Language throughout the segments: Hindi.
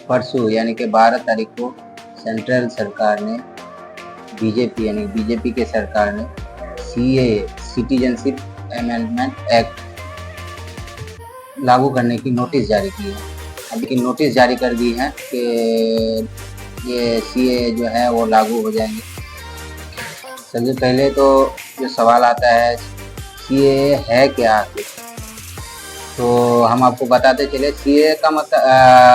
परसों यानी कि 12 तारीख को सेंट्रल सरकार ने बीजेपी यानी बीजेपी के सरकार ने सीएए सिटीजनशिप अमेंडमेंट एक्ट लागू करने की नोटिस जारी की है। अभी की नोटिस जारी कर दी है कि ये सीएए जो है वो लागू हो जाएंगे। सबसे पहले तो जो सवाल आता है सीएए है क्या आखिर, तो हम आपको बताते चले सीएए का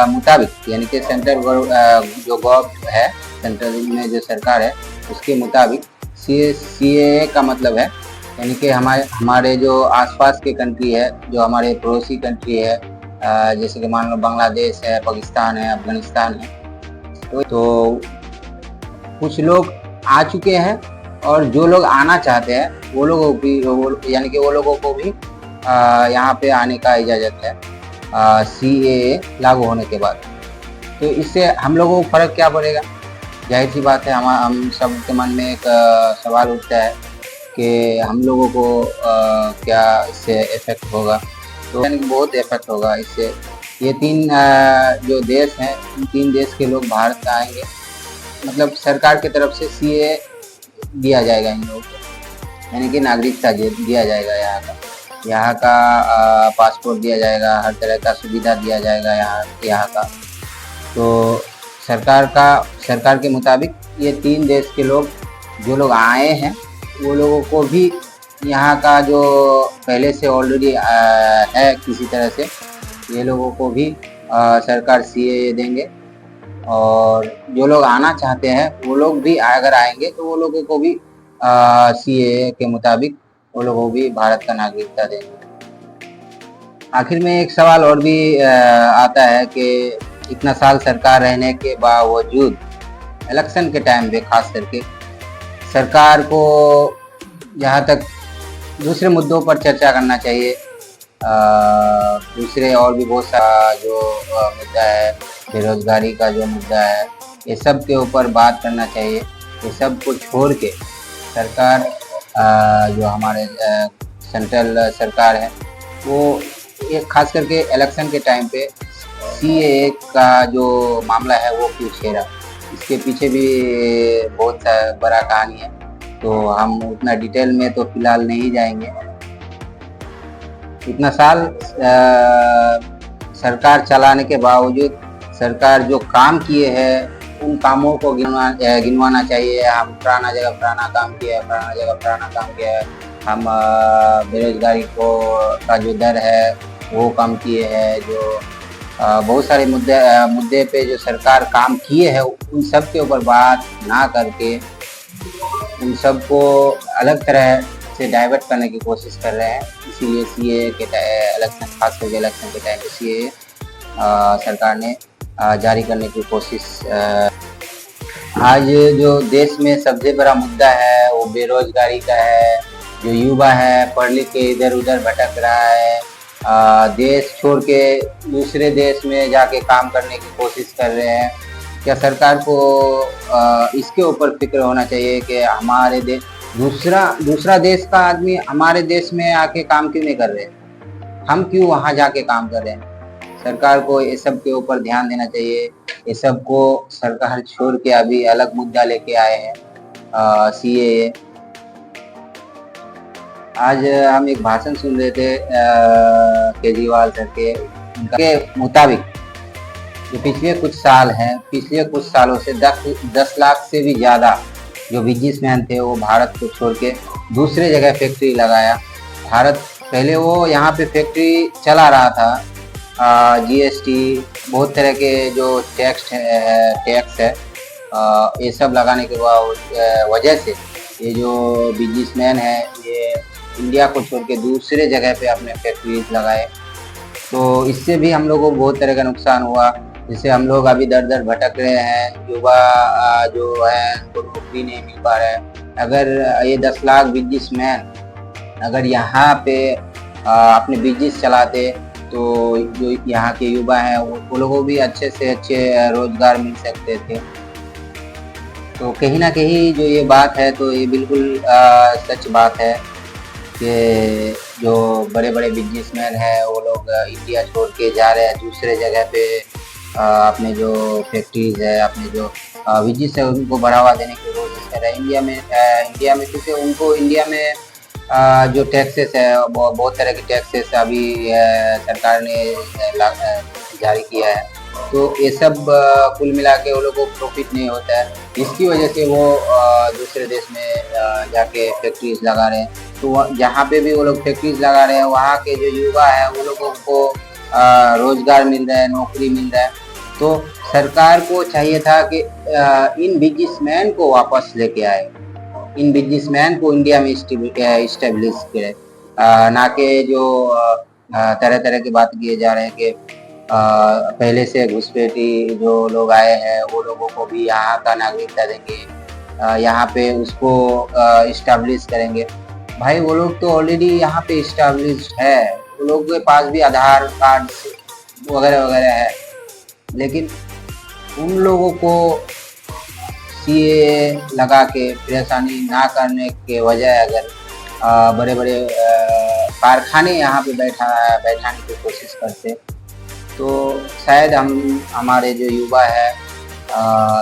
मुताबिक यानी कि सेंट्रल जो गवर्नमेंट है, सेंट्रल में जो सरकार है उसके मुताबिक सीएए का मतलब है यानी कि हमारे जो आसपास के कंट्री है, जो हमारे पड़ोसी कंट्री है, जैसे कि मान लो बांग्लादेश है, पाकिस्तान है, अफगानिस्तान है, तो कुछ लोग आ चुके हैं और जो लोग आना चाहते हैं वो लोगों भी यानी कि वो लोगों को भी यहाँ पे आने का इजाज़त है सीएए लागू होने के बाद। तो इससे हम लोगों को फ़र्क क्या पड़ेगा? जाहिर सी बात है, हम सब के मन में एक सवाल उठता है कि हम लोगों को क्या इससे इफ़ेक्ट होगा। तो यानी कि बहुत इफ़ेक्ट होगा इससे। ये तीन जो देश हैं, इन तीन देश के लोग भारत आएंगे, मतलब सरकार की तरफ से सीएए दिया जाएगा इन लोगों को, यानी कि नागरिकता दिया जाएगा, यहाँ का पासपोर्ट दिया जाएगा, हर तरह का सुविधा दिया जाएगा यहाँ का। तो सरकार के मुताबिक ये तीन देश के लोग जो लोग आए हैं वो लोगों को भी यहाँ का जो पहले से ऑलरेडी है किसी तरह से, ये लोगों को भी सरकार सीएए देंगे। और जो लोग आना चाहते हैं वो लोग भी अगर आएंगे तो वो लोगों को भी सीएए के मुताबिक वो लोगों को भी भारत का नागरिकता देंगे। आखिर में एक सवाल और भी आता है कि इतना साल सरकार रहने के बावजूद इलेक्शन के टाइम पे खास करके सरकार को जहाँ तक दूसरे मुद्दों पर चर्चा करना चाहिए, दूसरे और भी बहुत सारा जो मुद्दा है, बेरोजगारी का जो मुद्दा है, ये सब के ऊपर बात करना चाहिए। ये सब को छोड़ के सरकार जो हमारे सेंट्रल सरकार है वो एक खास करके इलेक्शन के टाइम पे सीएए का जो मामला है वो क्यों छेड़ा, इसके पीछे भी बहुत बड़ा कहानी है। तो हम उतना डिटेल में तो फिलहाल नहीं जाएंगे। इतना साल सरकार चलाने के बावजूद सरकार जो काम किए हैं उन कामों को गिनवाना चाहिए। हम फलाना जगह फलाना काम किया है, फलाना जगह फलाना काम किया है, हम बेरोजगारी का जो दर है वो कम किए हैं, जो बहुत सारे मुद्दे पे जो सरकार काम किए हैं उन सब के ऊपर बात ना करके उन सबको अलग तरह से डाइवर्ट करने की कोशिश कर रहे हैं। इसीलिए सीएए के इलेक्शन, खास करके इलेक्शन के टाइम पे सीएए सरकार ने जारी करने की कोशिश। आज जो देश में सबसे बड़ा मुद्दा है वो बेरोजगारी का है। जो युवा है पढ़ लिख के इधर उधर भटक रहा है, देश छोड़ के दूसरे देश में जाके काम करने की कोशिश कर रहे हैं। क्या सरकार को इसके ऊपर फिक्र होना चाहिए कि हमारे देश दूसरा देश का आदमी हमारे देश में आके काम क्यों नहीं कर रहे, हम क्यों वहाँ जाके काम कर रहे हैं? सरकार को ये सब के ऊपर ध्यान देना चाहिए। ये सब को सरकार छोड़ के अभी अलग मुद्दा लेके आए हैं सीएए। आज हम एक भाषण सुन रहे थे केजरीवाल सर के, उनके मुताबिक जो पिछले कुछ साल हैं, पिछले कुछ सालों से 10 लाख से भी ज़्यादा जो बिजनेसमैन थे वो भारत को छोड़ के दूसरे जगह फैक्ट्री लगाया। भारत पहले वो यहाँ पे फैक्ट्री चला रहा था, जीएसटी बहुत तरह के जो टैक्स है ये सब लगाने के वजह से ये जो बिजनेसमैन है ये इंडिया को छोड़ के दूसरे जगह पे अपने फैक्ट्रीज लगाए। तो इससे भी हम लोगों को बहुत तरह का नुकसान हुआ, जिससे हम लोग अभी दर दर भटक रहे हैं। युवा जो है उनको नौकरी नहीं मिल पा रहा है। अगर ये 10 लाख बिजनेसमैन अगर यहाँ पे अपने बिजनेस चलाते तो जो यहाँ के युवा हैं वो लोगों को भी अच्छे से अच्छे रोजगार मिल सकते थे। तो कहीं ना कहीं जो ये बात है तो ये बिल्कुल सच बात है कि जो बड़े बड़े बिजनेसमैन हैं वो लोग इंडिया छोड़ के जा रहे हैं दूसरे जगह पे अपने जो फैक्ट्रीज है, अपने जो बिजनेस है, उनको बढ़ावा देने की कोशिश कर रहे हैं। इंडिया में क्योंकि उनको इंडिया में जो टैक्सेस है, बहुत तरह के टैक्सेस अभी सरकार ने जारी किया है, तो ये सब कुल मिला के वो लोगों को प्रॉफिट नहीं होता है। इसकी वजह से वो दूसरे देश में जाके फैक्ट्रीज लगा रहे हैं। तो जहाँ पे भी वो लोग फैक्ट्रीज लगा रहे हैं, वहाँ के जो युवा है वो लोगों को रोजगार मिल रहा है, नौकरी मिल रहा है। तो सरकार को चाहिए था कि इन बिजनेसमैन को वापस लेके आए, इन बिजनेसमैन को इंडिया में इस्टेब्लिश करे, ना कि जो तरह तरह की बात किए जा रहे हैं कि पहले से घुसपैठी जो लोग आए हैं वो लोगों को भी यहाँ का नागरिकता देंगे, यहाँ पे उसको इस्टेब्लिश करेंगे। भाई वो लोग तो ऑलरेडी यहाँ पे इस्टेब्लिश है, वो लोग के पास भी आधार कार्ड वगैरह वगैरह है, लेकिन उन लोगों को सीए लगा के परेशानी ना करने के वजह अगर बड़े बड़े कारखाने यहाँ पे बैठाने की कोशिश करते, तो शायद हमारे जो युवा है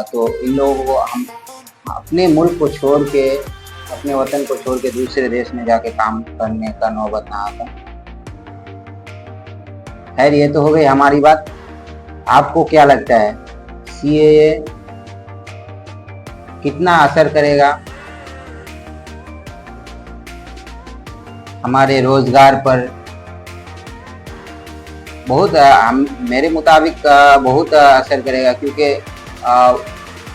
तो इन लोगों को हम अपने मुल्क को छोड़ के, अपने वतन को छोड़ के दूसरे देश में जाके काम करने का नौबत ना आता। खैर, ये तो हो गई हमारी बात। आपको क्या लगता है सीएए कितना असर करेगा हमारे रोजगार पर? बहुत मेरे मुताबिक बहुत असर करेगा, क्योंकि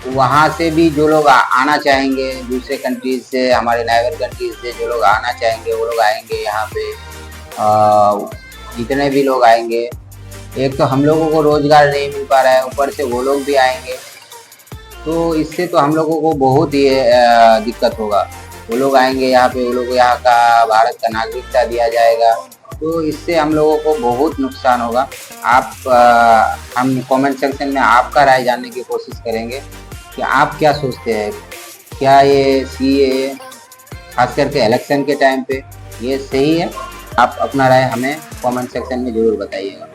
वहाँ से भी जो लोग आना चाहेंगे, दूसरे कंट्रीज से, हमारे नाइबर कंट्रीज से जो लोग आना चाहेंगे वो लोग आएंगे यहाँ पे। जितने भी लोग आएंगे, एक तो हम लोगों को रोजगार नहीं मिल पा रहा है, ऊपर से वो लोग भी आएंगे, तो इससे तो हम लोगों को बहुत ही दिक्कत होगा। वो लोग आएंगे यहाँ पे, वो लोग यहाँ का भारत का नागरिकता दिया जाएगा, तो इससे हम लोगों को बहुत नुकसान होगा। हम कमेंट सेक्शन में आपका राय जानने की कोशिश करेंगे कि आप क्या सोचते हैं, क्या ये सीए खास करके इलेक्शन के टाइम पे ये सही है? आप अपना राय हमें कमेंट सेक्शन में ज़रूर बताइएगा।